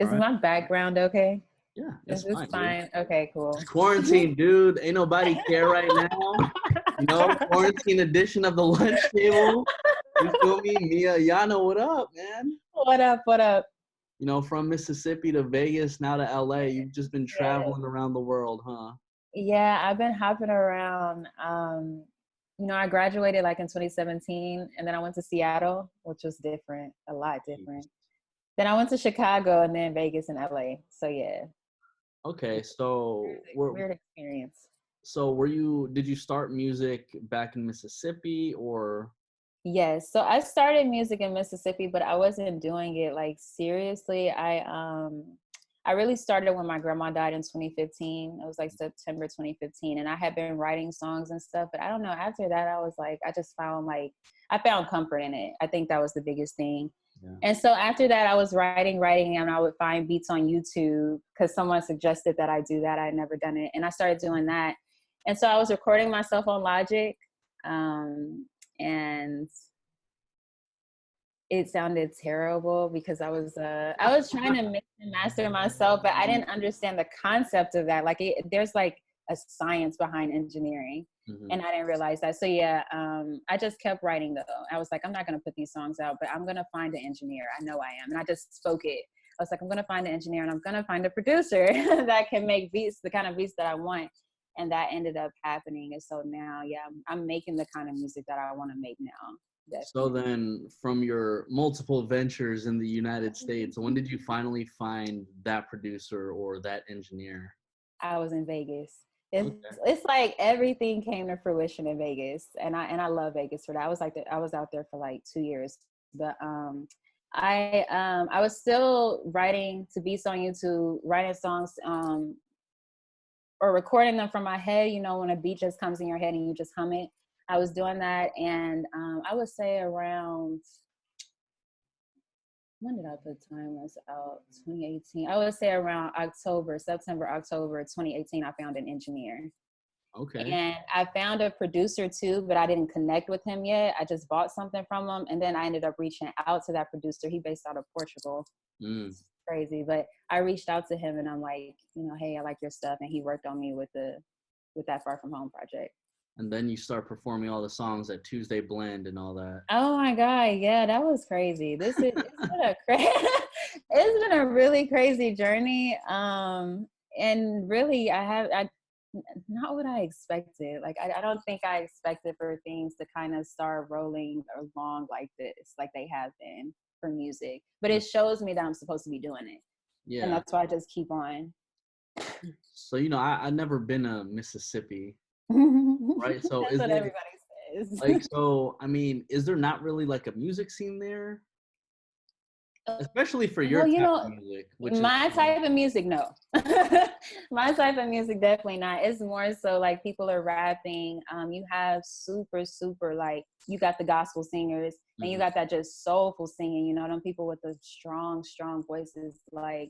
Is right. my background okay? Yeah, Is it's this fine, dude. fine? Okay, cool. It's quarantine, dude. Ain't nobody care right now. You know, quarantine edition of the lunch table. You feel me? Mia, Ayana, what up, man? What up? What up? You know, from Mississippi to Vegas, now to LA. You've just been Yeah. traveling around the world, huh? Yeah, I've been hopping around. I graduated like in 2017, and then I went to Seattle, which was different, a lot different. Then I went to Chicago and then Vegas and LA. So yeah, Okay, so weird experience. did you start music back in Mississippi or? Yes. So I started music in Mississippi, but I wasn't doing it like seriously. I really started when my grandma died in 2015. It was like September 2015, and I had been writing songs and stuff, but I don't know, after that I was like I just found like I found comfort in it. I think that was the biggest thing. Yeah. And so after that I was writing, and I would find beats on YouTube because someone suggested that I do that. I had never done it. And I started doing that. And so I was recording myself on Logic. And it sounded terrible because I was trying to mix and master myself, but I didn't understand the concept of that. Like there's like a science behind engineering, and I didn't realize that. So yeah, I just kept writing though. I was like, I'm not gonna put these songs out, but I'm gonna find an engineer. I know I am, and I just spoke it. I was like, I'm gonna find an engineer, and I'm gonna find a producer that can make beats, the kind of beats that I want. And that ended up happening. And so now, yeah, I'm making the kind of music that I want to make now. Definitely. So then from your multiple ventures in the United States, when did you finally find that producer or that engineer? I was in Vegas. It's like everything came to fruition in Vegas, and I love Vegas for that. I was out there for like 2 years, but I was still writing to beats on YouTube, writing songs or recording them from my head. You know, when a beat just comes in your head and you just hum it. I was doing that, and I would say around, when did I put Timeless out? 2018. I would say around September, October 2018, I found an engineer. Okay. And I found a producer too, but I didn't connect with him yet. I just bought something from him, and then I ended up reaching out to that producer. He based out of Portugal. It's crazy, but I reached out to him, and I'm like, hey, I like your stuff, and he worked on me with that Far From Home project. And then you start performing all the songs at Tuesday Blend and all that. Oh my God. Yeah, that was crazy. It's been a really crazy journey. And really I not what I expected. Like, I don't think I expected for things to kind of start rolling along like this, like they have been for music, but it shows me that I'm supposed to be doing it. Yeah. And that's why I just keep on. So, I've never been to Mississippi. Right, so that's what everybody says. Like, so I mean, is there not really like a music scene there, especially for your type of music? My type of music, no. My type of music, definitely not. It's more so like people are rapping. You have super like, you got the gospel singers, and you got that just soulful singing. Them people with the strong voices. Like,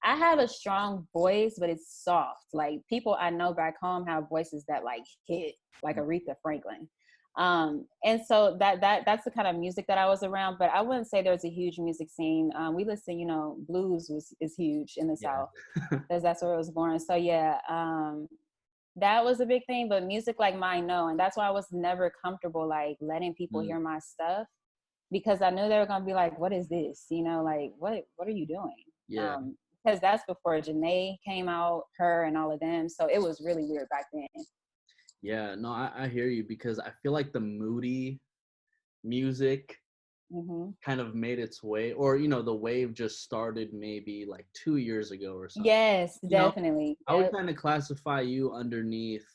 I have a strong voice, but it's soft. Like, people I know back home have voices that like hit, like Aretha Franklin. And so that's the kind of music that I was around, but I wouldn't say there's a huge music scene. We listen, blues is huge in the South, because that's where it was born. So yeah, that was a big thing, but music like mine, no. And that's why I was never comfortable like letting people hear my stuff, because I knew they were going to be like, what is this? Like, what are you doing? Yeah. Because that's before Janae came out, her and all of them. So it was really weird back then. Yeah, no, I hear you, because I feel like the moody music kind of made its way, or, the wave just started maybe like 2 years ago or something. Yes, definitely. I would kind of classify you underneath,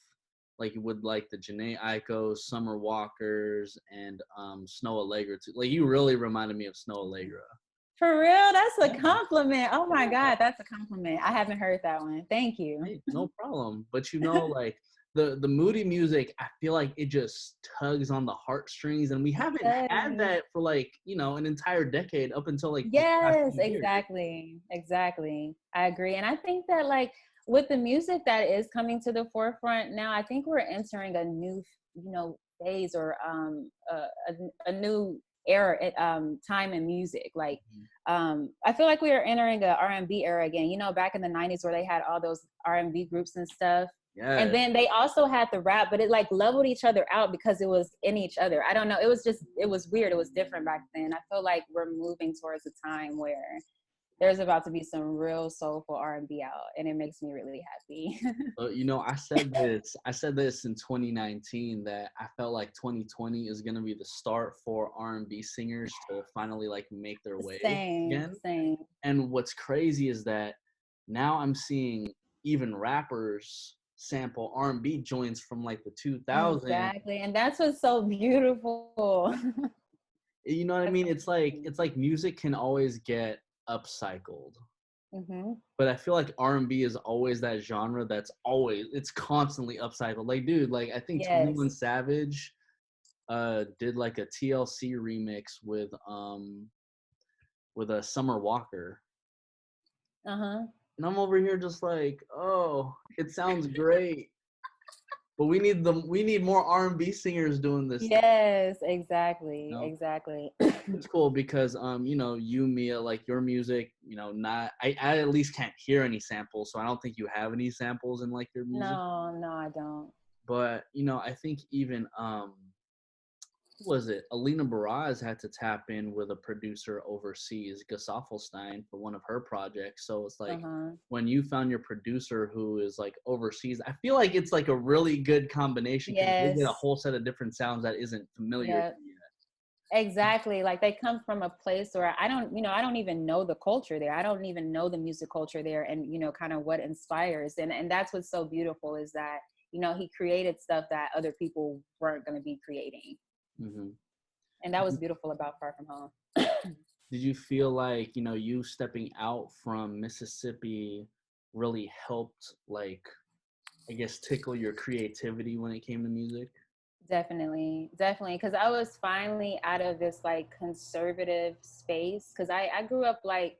like, you would like the Janae Aiko, Summer Walkers, and Snow Allegra too. Like, you really reminded me of Snow Allegra. For real? That's a compliment. Oh my God, that's a compliment. I haven't heard that one. Thank you. Hey, no problem. But like the moody music, I feel like it just tugs on the heartstrings, and we haven't had that for like, an entire decade, up until like yes, exactly. I agree. And I think that like with the music that is coming to the forefront now, I think we're entering a new, phase, or a new era, time in music. Like I feel like we are entering a R&B era again. You know, back in the 90s where they had all those R&B groups and stuff. Yeah. And then they also had the rap, but it like leveled each other out because it was in each other. I don't know. It was weird. It was different back then. I feel like we're moving towards a time where there's about to be some real soulful R&B out, and it makes me really happy. You know, I said this in 2019 that I felt like 2020 is going to be the start for R&B singers to finally like make their way again. Same. And what's crazy is that now I'm seeing even rappers sample R&B joints from like the 2000s. Exactly, and that's what's so beautiful. You know what I mean? It's like music can always get upcycled. Mm-hmm. But I feel like R&B is always that genre it's constantly upcycled. Like, dude, like I think 21 Savage did like a TLC remix with a Summer Walker. Uh-huh. And I'm over here just like, oh, it sounds great. But we need more R&B singers doing this. Yes, exactly. You know? Exactly. It's cool because you know, you, Mia, like your music, you know, I at least can't hear any samples, so I don't think you have any samples in like your music. No, I don't. But you know, I think even who was it? Alina Baraz had to tap in with a producer overseas, Gus Offelstein, for one of her projects. So it's like when you found your producer who is like overseas, I feel like it's like a really good combination because they get a whole set of different sounds that isn't familiar to you yet. Exactly. Like they come from a place where I don't even know the culture there. I don't even know the music culture there and, you know, kind of what inspires. And that's what's so beautiful is that, you know, he created stuff that other people weren't going to be creating. Mm-hmm. And that was beautiful about Far From Home. Did you feel like, you know, you stepping out from Mississippi really helped, like, I guess, tickle your creativity when it came to music? Definitely. Because I was finally out of this, like, conservative space. Because I grew up, like,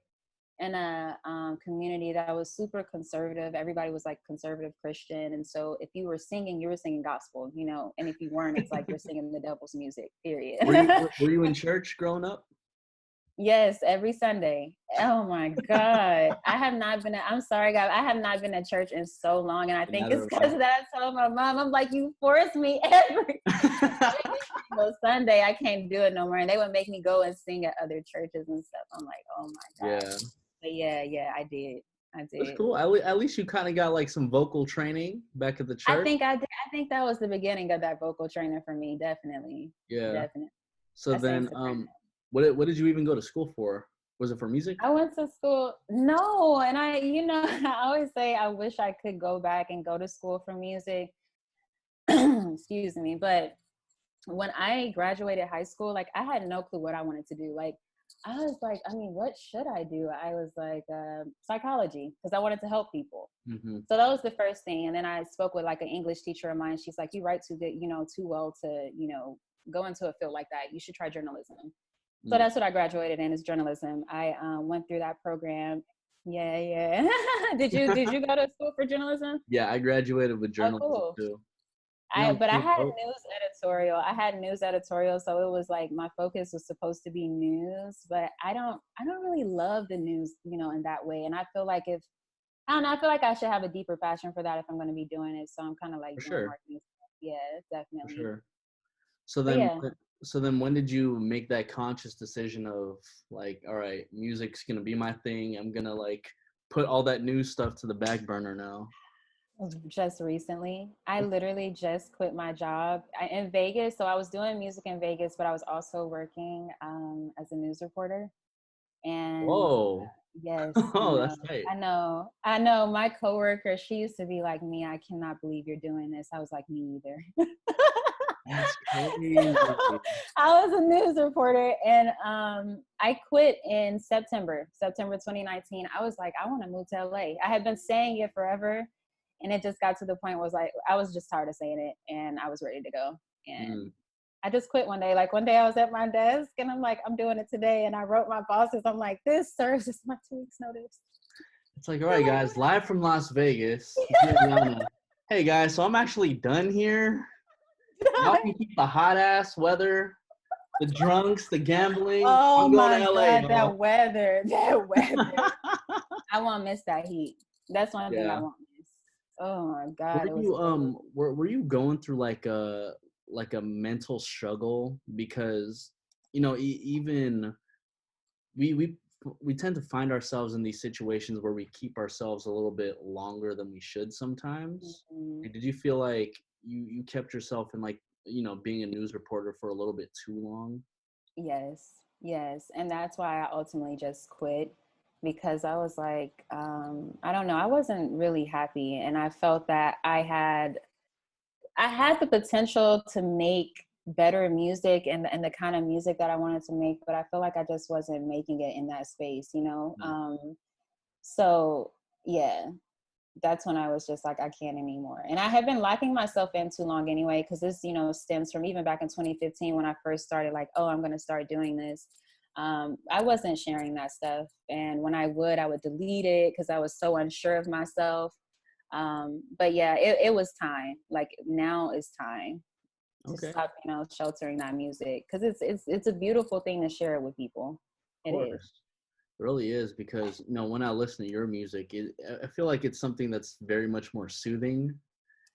in a community that was super conservative. Everybody was like conservative Christian. And so if you were singing gospel, you know, and if you weren't, it's like you're singing the devil's music, period. Were you in church growing up? Yes, every Sunday. Oh my God. I'm sorry, guys. I have not been at church in so long. And I think it's because of that. I told my mom, I'm like, you forced me every Sunday. I can't do it no more. And they would make me go and sing at other churches and stuff. I'm like, oh my God. Yeah. But yeah, I did. That's cool. At least you kind of got like some vocal training back at the church. I think I did. I think that was the beginning of that vocal training for me. Definitely. Yeah. Definitely. So then, what did you even go to school for? Was it for music? I went to school. No, and I always say I wish I could go back and go to school for music. Excuse me, but when I graduated high school, like I had no clue what I wanted to do. Like I was like, I mean, what should I do? I was like, psychology, because I wanted to help people. Mm-hmm. So that was the first thing. And then I spoke with like an English teacher of mine. She's like, you write too good, too well to, go into a field like that. You should try journalism. Mm-hmm. So that's what I graduated in, is journalism. I went through that program. Yeah. Did you go to school for journalism? Yeah, I graduated with journalism too. I had news editorial, so it was like my focus was supposed to be news, but I don't really love the news, in that way. And I feel like I feel like I should have a deeper passion for that if I'm going to be doing it. So I'm kind of like doing marketing stuff. Yeah, definitely. For sure. So then when did you make that conscious decision of like, all right, music's going to be my thing. I'm going to like put all that news stuff to the back burner now? Just recently. I literally just quit my job in Vegas. So I was doing music in Vegas, but I was also working as a news reporter. And whoa. Yes. Oh, that's tight. I know. My coworker, she used to be like, me, I cannot believe you're doing this. I was like, me either. That's crazy. I was a news reporter, and I quit in September 2019. I was like, I want to move to LA. I had been saying it forever. And it just got to the point where I was just tired of saying it, and I was ready to go. And I just quit one day. Like one day I was at my desk and I'm like, I'm doing it today. And I wrote my bosses, I'm like, this serves as my 2 weeks notice. It's like, all right, guys, live from Las Vegas. Hey guys, so I'm actually done here. Y'all can keep the hot ass weather. The drunks, the gambling. Oh I'm going my to LA, God, y'all. that weather. I won't miss that heat. That's one thing I Yeah. won't miss. Oh my Were God, it was you cold. were you going through like a mental struggle because even we we tend to find ourselves in these situations where we keep ourselves a little bit longer than we should sometimes. Mhm. Like, did you feel like you kept yourself in like being a news reporter for a little bit too long? Yes, yes. And that's why I ultimately just quit because I was like, I don't know, I wasn't really happy. And I felt that I had the potential to make better music and the kind of music that I wanted to make, but I feel like I just wasn't making it in that space, you know? Mm. So yeah, that's when I was just like, I can't anymore. And I had been locking myself in too long anyway, because this, stems from even back in 2015 when I first started like, oh, I'm going to start doing this. I wasn't sharing that stuff. And when I would delete it because I was so unsure of myself. But yeah, it was time. Like now is time to Okay, stop, sheltering that music because it's a beautiful thing to share it with people. of It is. course. It really is because when I listen to your music, I feel like it's something that's very much more soothing.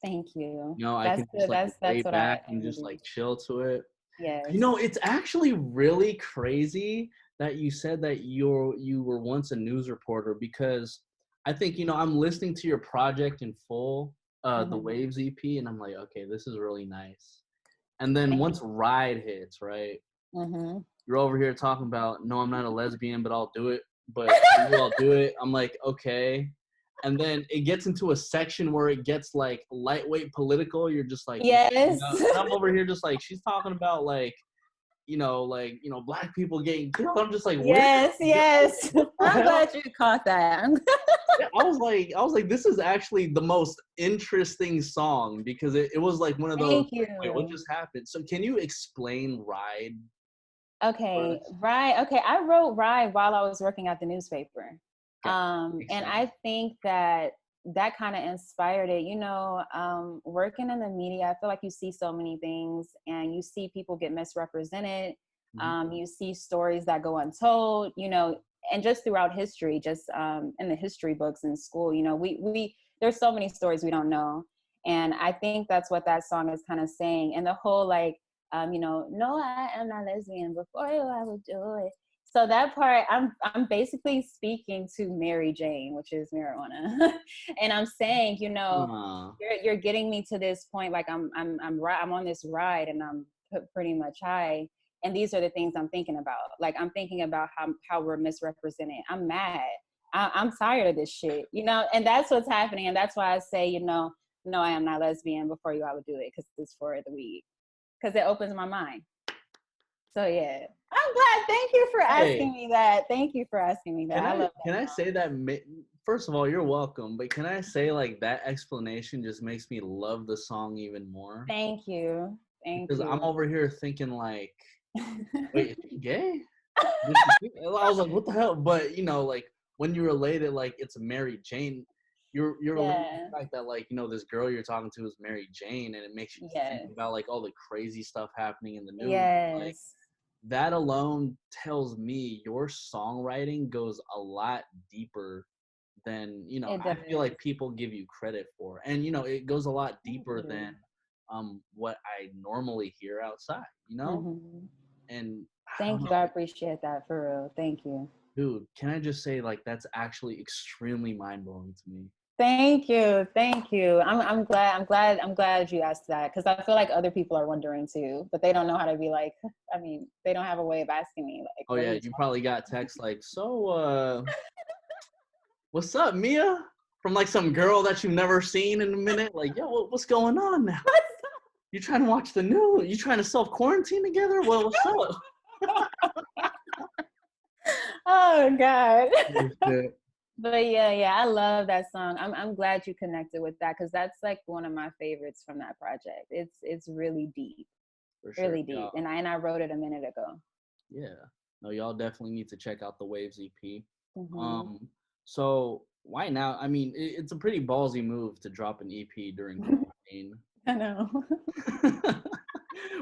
Thank you. I That's can just good. like lay That's what I back and just needed. like chill to it. Yes. It's actually really crazy that you said that you were once a news reporter because I think I'm listening to your project in full, the Mm-hmm. Waves EP, and I'm like, okay, this is really nice. And then Thank once Ride hits, right? you. Mm-hmm. You're over here talking about, no, I'm not a lesbian, but I'll do it. But I'll do it. I'm like, okay. And then it gets into a section where it gets like lightweight political. You're just like, Yes. and I'm over here just like, she's talking about like, black people getting killed. I'm just like, where? Yes, yes. What the I'm hell? glad you caught that. Yeah, I was like, this is actually the most interesting song because it was like one of those. Thank Wait, what you. just happened? So can you explain Ride for Okay, us? right. Okay, I wrote Ride while I was working at the newspaper. Okay, makes And sense. I think that that kind of inspired it. Working in the media, I feel like you see so many things and you see people get misrepresented. Mhm. You see stories that go untold, and just throughout history, just in the history books in school, we there's so many stories we don't know. And I think that's what that song is kind of saying. And the whole like, no, I am not lesbian. Before you, I would do it. So that part, I'm basically speaking to Mary Jane, which is marijuana, and I'm saying, Aw. you're getting me to this point. Like I'm on this ride, and I'm pretty much high, and these are the things I'm thinking about. Like I'm thinking about how we're misrepresented. I'm mad. I'm tired of this shit, and that's what's happening, and that's why I say, no, I am not lesbian. Before you, I would do it because it's for the weed because it opens my mind. So yeah, I'm glad. Thank you for Hey, asking me that. Thank you for asking me that. can I I love can that I song. say that? First of all, you're welcome. But can I say like that explanation just makes me love the song even more Thank you. Thank because I'm you. over here thinking like, wait, is she gay? Did she I was like, what the hell? But like when you relate it, like it's Mary Jane, you're relating Yeah. the fact that like this girl you're talking to is Mary Jane, and it makes you think Yes. about like all the crazy stuff happening in the news. Like Yes. that alone tells me your songwriting goes a lot deeper than It I feel does. like people give you credit for, and it goes a lot Thank deeper than you. what I normally hear outside. Hmm. And I don't Thank know. you. I appreciate that for real. Thank you. Dude, can I just say like that's actually extremely mind blowing to me. Thank you. Thank you. I'm glad you asked that because I feel like other people are wondering too, but they don't know how to be like. I mean, they don't have a way of asking me like, Oh "What are yeah, you you talking?" probably got text like, so what's up, Mia? From like some girl that you've never seen in a minute. Like, yo, what's going on now? You trying to watch the news? You trying to self quarantine together? Well, what's up? Oh God. Oh, shit. But yeah, I love that song. I'm glad you connected with that because that's like one of my favorites from that project. It's For sure. really deep, Y'all, and I wrote it a minute ago. yeah. No, y'all definitely need to check out the Waves EP. Hmm. Um, so why now? I mean, it's a pretty ballsy move to drop an EP during quarantine. I know.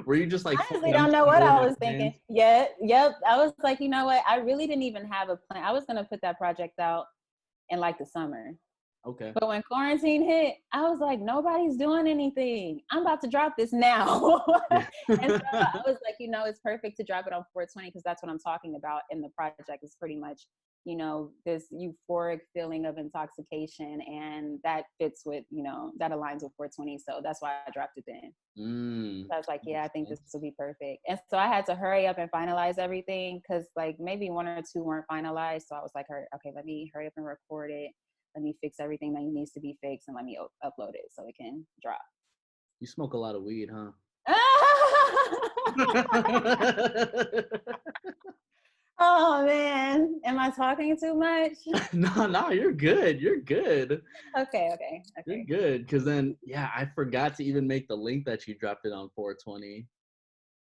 Were you just like, I honestly don't know what I was thinking. Yeah, yep. I was like, you know what? I really didn't even have a plan. I was gonna put that project out in like the summer. Okay. But when quarantine hit, I was like, nobody's doing anything. I'm about to drop this now. And so I was like, you know, it's perfect to drop it on 420 because that's what I'm talking about in the project. Is pretty much, you know, this euphoric feeling of intoxication, and that fits with, you know, that aligns with 420. So that's why I dropped it then. So I was like, yeah, I think this will be perfect. And so I had to hurry up and finalize everything because like maybe one or two weren't finalized. So I was like, okay, let me hurry up and record it. Let me fix everything that needs to be fixed and let me upload it so it can drop. You smoke a lot of weed, huh? Oh man, am I talking too much? No, you're good. You're good. Okay. You're good. Cause then, yeah, I forgot to even make the link that you dropped it on 420.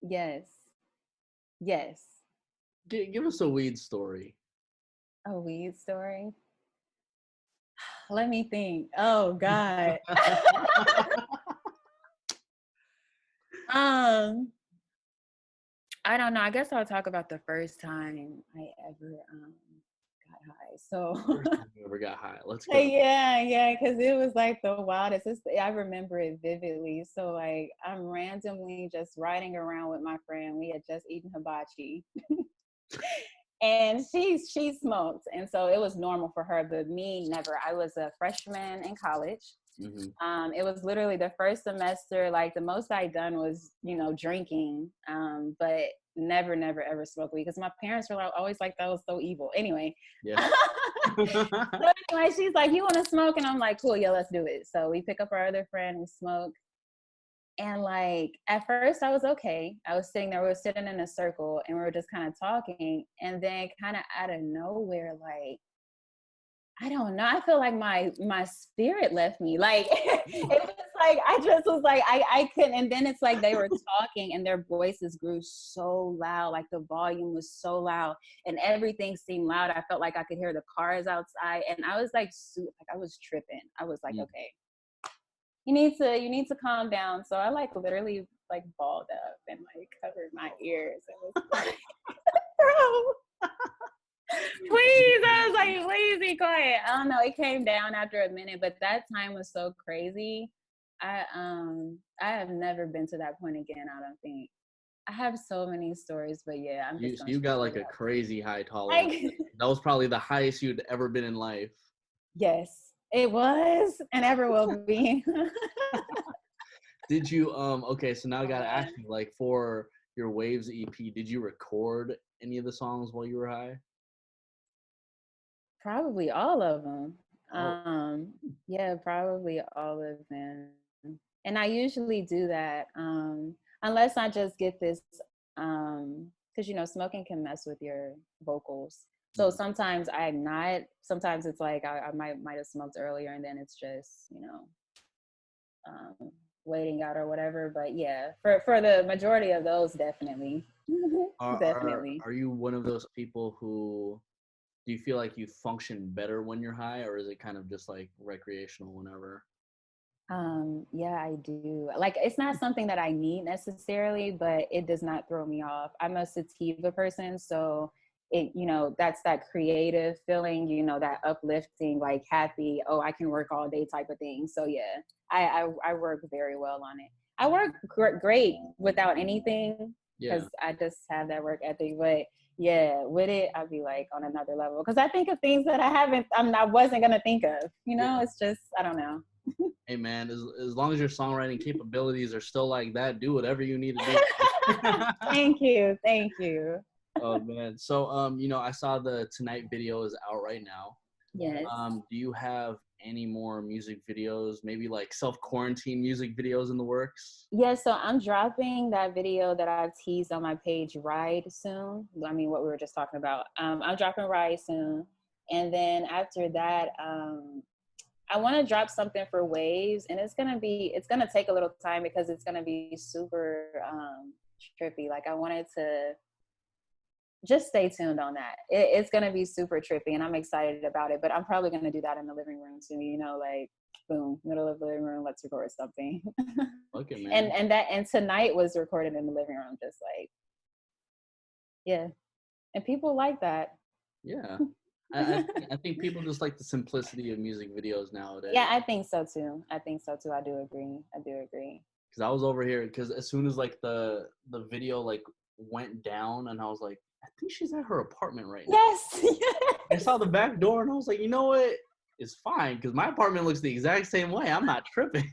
Yes. Give us a weed story. A weed story? Let me think. Oh God. I don't know. I guess I'll talk about the first time I ever got high. So First time you ever got high. Let's go. yeah, because it was like the wildest. I remember it vividly. So like I'm randomly just riding around with my friend. We had just eaten hibachi. And she smoked, and so it was normal for her, but me never. I was a freshman in college. Mm-hmm. It was literally the first semester. Like the most I'd done was, you know, drinking, but never ever smoked weed because my parents were like, always like that was so evil. Anyway, yeah. So anyway, she's like, "You want to smoke?" And I'm like, "Cool, yeah, let's do it." So we pick up our other friend, we smoke. And like at first I was okay. I was sitting there, we were sitting in a circle and we were just kind of talking. And then kind of out of nowhere, like, I don't know, I feel like my spirit left me. Like it was like, I just was like, I couldn't. And then it's like they were talking and their voices grew so loud, like the volume was so loud and everything seemed loud. I felt like I could hear the cars outside. And I was like I was tripping. I was like, okay, you need to calm down. So I like literally like balled up and like covered my ears and was like, bro, please. I was like, please be quiet. I don't know. It came down after a minute, but that time was so crazy. I have never been to that point again. I don't think. I have so many stories, but yeah, I'm just you got like a crazy high tolerance. That was probably the highest you'd ever been in life. Yes. It was and ever will be. Did you okay, so now I gotta ask you, like for your Waves EP, did you record any of the songs while you were high? Probably all of them. Yeah, probably all of them. And I usually do that unless I just get this because you know smoking can mess with your vocals. So sometimes I'm not. Sometimes it's like I might have smoked earlier, and then it's just, you know, waiting out or whatever. But yeah, for the majority of those, definitely, definitely. Are you one of those people who do you feel like you function better when you're high, or is it kind of just like recreational whenever? Yeah, I do. Like, it's not something that I need necessarily, but it does not throw me off. I'm a sativa person, so it, you know, that's that creative feeling, you know, that uplifting, like happy, oh, I can work all day type of thing. So yeah, I work very well on it. I work great without anything because I just have that work ethic, but yeah, with it, I'd be like on another level because I think of things that I wasn't gonna think of. You know, it's just, I don't know. Hey man, as long as your songwriting capabilities are still like that, do whatever you need to do. Thank you. Oh man, so you know, I saw the Tonight video is out right now. Yes. Do you have any more music videos, maybe like self-quarantine music videos in the works? Yeah, so I'm dropping that video that I've teased on my page, Ride, soon. I mean, what we were just talking about. I'm dropping Ride soon. And then after that, I want to drop something for Waves, and it's gonna take a little time because it's gonna be super trippy. Like I wanted to just stay tuned on that. It's going to be super trippy, and I'm excited about it, but I'm probably going to do that in the living room too, you know, like boom, middle of the living room, let's record something. Okay, man. And tonight was recorded in the living room, just like, yeah. And people like that. Yeah. I think people just like the simplicity of music videos nowadays. Yeah, I think so too. I do agree. Because I was over here, because as soon as like the video like went down, and I was like, I think she's at her apartment right now. Yes. I saw the back door, and I was like, you know what? It's fine, because my apartment looks the exact same way. I'm not tripping.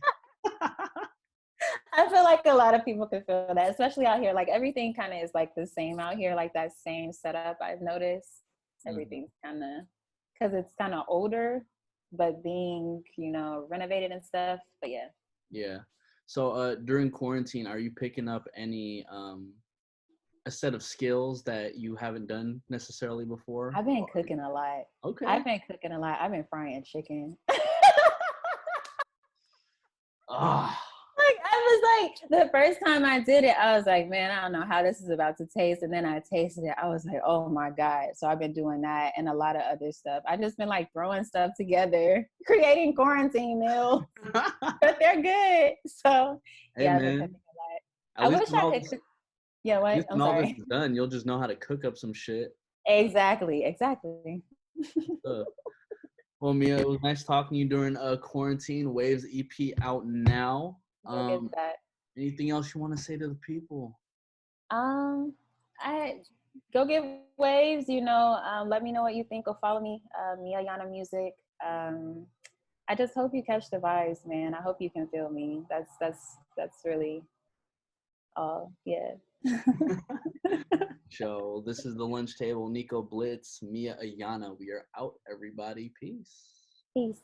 I feel like a lot of people can feel that, especially out here. Like everything kind of is like the same out here, like that same setup. I've noticed everything's kind of, because it's kind of older, but being, you know, renovated and stuff. But yeah. Yeah. So during quarantine, are you picking up any a set of skills that you haven't done necessarily before? I've been cooking a lot. Okay. I've been frying chicken. Ah. Like I was like, the first time I did it, I was like, man, I don't know how this is about to taste. And then I tasted it. I was like, oh my God. So I've been doing that and a lot of other stuff. I just been like throwing stuff together, creating quarantine meals, but they're good. So Hey, yeah, man. I've been cooking a lot. I wish I could cook. Yeah, what? At least I'm when all sorry. this is done, you'll just know how to cook up some shit. Exactly. Well, Mia, it was nice talking to you during quarantine. Waves EP out now. Go get that. Anything else you want to say to the people? I go get waves. You know, let me know what you think, or follow me, Mia Ayana Music. I just hope you catch the vibes, man. I hope you can feel me. That's really all. Yeah. So this is the lunch table. Nico, Blitz, Mia, Ayana. We are out, everybody. Peace. Peace.